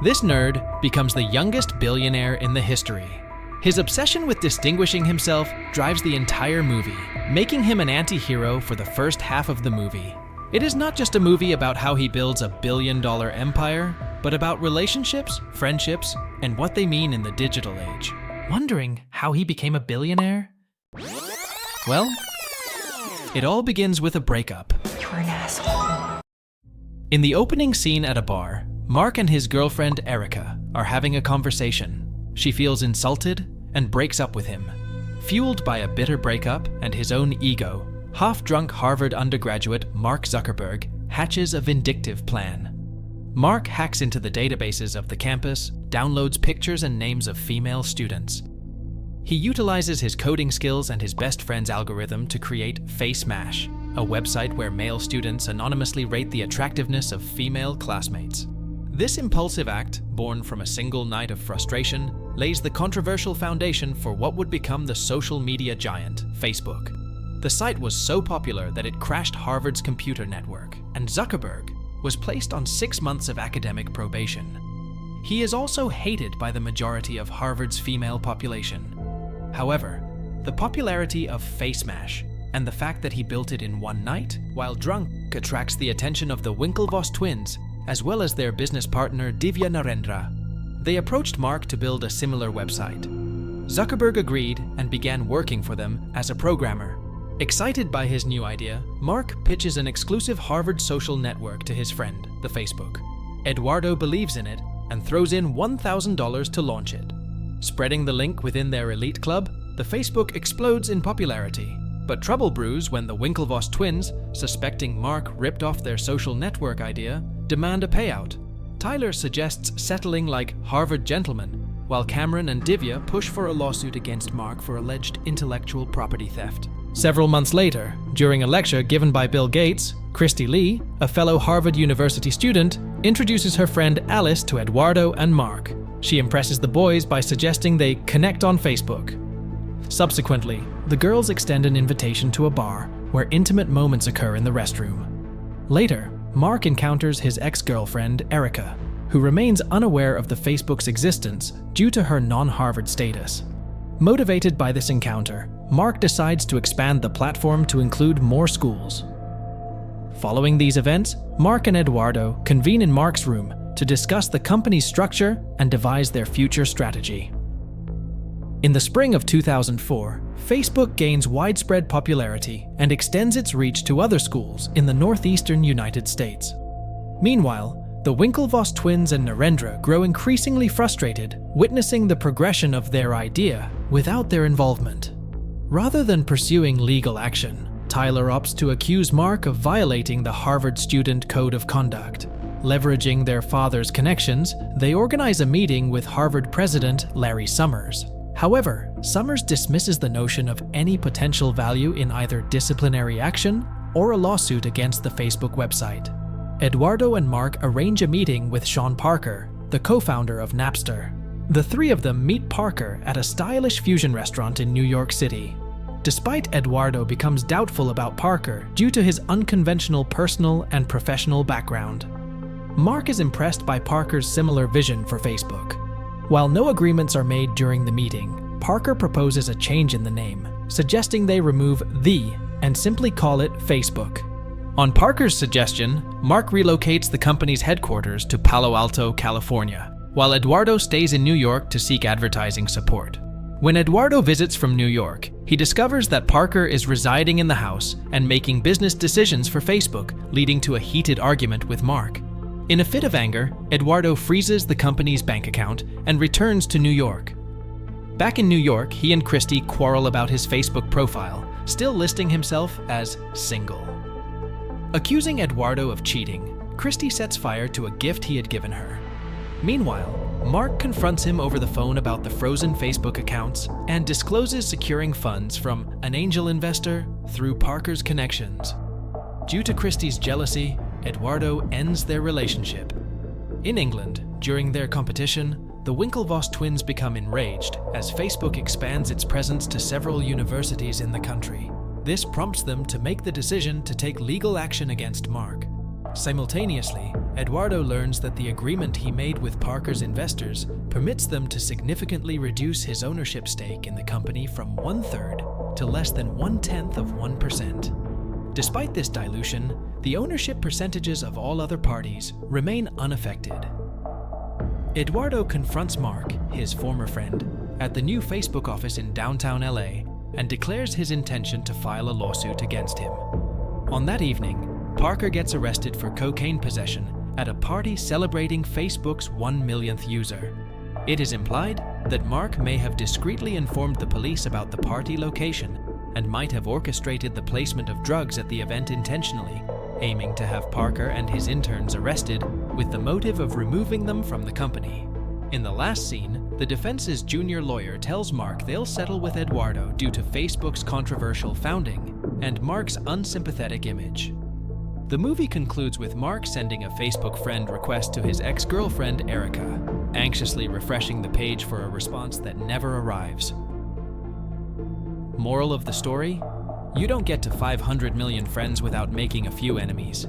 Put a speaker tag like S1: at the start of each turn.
S1: This nerd becomes the youngest billionaire in the history. His obsession with distinguishing himself drives the entire movie, making him an anti-hero for the first half of the movie. It is not just a movie about how he builds a billion-dollar empire, but about relationships, friendships, and what they mean in the digital age. Wondering how he became a billionaire? Well, it all begins with a breakup.
S2: You're an asshole.
S1: In the opening scene at a bar, Mark and his girlfriend Erica are having a conversation. She feels insulted and breaks up with him. Fueled by a bitter breakup and his own ego, half-drunk Harvard undergraduate Mark Zuckerberg hatches a vindictive plan. Mark hacks into the databases of the campus, downloads pictures and names of female students. He utilizes his coding skills and his best friend's algorithm to create FaceMash, a website where male students anonymously rate the attractiveness of female classmates. This impulsive act, born from a single night of frustration, lays the controversial foundation for what would become the social media giant, Facebook. The site was so popular that it crashed Harvard's computer network, and Zuckerberg was placed on 6 months of academic probation. He is also hated by the majority of Harvard's female population. However, the popularity of FaceMash and the fact that he built it in one night while drunk attracts the attention of the Winklevoss twins, as well as their business partner Divya Narendra. They approached Mark to build a similar website. Zuckerberg agreed and began working for them as a programmer. Excited by his new idea, Mark pitches an exclusive Harvard social network to his friend, the Facebook. Eduardo believes in it and throws in $1,000 to launch it. Spreading the link within their elite club, the Facebook explodes in popularity. But trouble brews when the Winklevoss twins, suspecting Mark ripped off their social network idea, demand a payout. Tyler suggests settling like Harvard gentlemen, while Cameron and Divya push for a lawsuit against Mark for alleged intellectual property theft. Several months later, during a lecture given by Bill Gates, Christy Lee, a fellow Harvard University student, introduces her friend Alice to Eduardo and Mark. She impresses the boys by suggesting they connect on Facebook. Subsequently, the girls extend an invitation to a bar where intimate moments occur in the restroom. Later, Mark encounters his ex-girlfriend, Erica, who remains unaware of the Facebook's existence due to her non-Harvard status. Motivated by this encounter, Mark decides to expand the platform to include more schools. Following these events, Mark and Eduardo convene in Mark's room to discuss the company's structure and devise their future strategy. In the spring of 2004, Facebook gains widespread popularity and extends its reach to other schools in the northeastern United States. Meanwhile, the Winklevoss twins and Narendra grow increasingly frustrated, witnessing the progression of their idea without their involvement. Rather than pursuing legal action, Tyler opts to accuse Mark of violating the Harvard Student Code of Conduct. Leveraging their father's connections, they organize a meeting with Harvard president Larry Summers. However, Summers dismisses the notion of any potential value in either disciplinary action or a lawsuit against the Facebook website. Eduardo and Mark arrange a meeting with Sean Parker, the co-founder of Napster. The three of them meet Parker at a stylish fusion restaurant in New York City. Despite Eduardo becomes doubtful about Parker due to his unconventional personal and professional background, Mark is impressed by Parker's similar vision for Facebook. While no agreements are made during the meeting, Parker proposes a change in the name, suggesting they remove "the" and simply call it Facebook. On Parker's suggestion, Mark relocates the company's headquarters to Palo Alto, California, while Eduardo stays in New York to seek advertising support. When Eduardo visits from New York, he discovers that Parker is residing in the house and making business decisions for Facebook, leading to a heated argument with Mark. In a fit of anger, Eduardo freezes the company's bank account and returns to New York. Back in New York, he and Christy quarrel about his Facebook profile, still listing himself as single. Accusing Eduardo of cheating, Christy sets fire to a gift he had given her. Meanwhile, Mark confronts him over the phone about the frozen Facebook accounts and discloses securing funds from an angel investor through Parker's connections. Due to Christy's jealousy, Eduardo ends their relationship. In England, during their competition, the Winklevoss twins become enraged as Facebook expands its presence to several universities in the country. This prompts them to make the decision to take legal action against Mark. Simultaneously, Eduardo learns that the agreement he made with Parker's investors permits them to significantly reduce his ownership stake in the company from 1/3 to less than 1/10 of 1%. Despite this dilution, the ownership percentages of all other parties remain unaffected. Eduardo confronts Mark, his former friend, at the new Facebook office in downtown LA and declares his intention to file a lawsuit against him. On that evening, Parker gets arrested for cocaine possession at a party celebrating Facebook's 1 millionth user. It is implied that Mark may have discreetly informed the police about the party location and might have orchestrated the placement of drugs at the event intentionally, aiming to have Parker and his interns arrested with the motive of removing them from the company. In the last scene, the defense's junior lawyer tells Mark they'll settle with Eduardo due to Facebook's controversial founding and Mark's unsympathetic image. The movie concludes with Mark sending a Facebook friend request to his ex-girlfriend Erica, anxiously refreshing the page for a response that never arrives. Moral of the story? You don't get to 500 million friends without making a few enemies.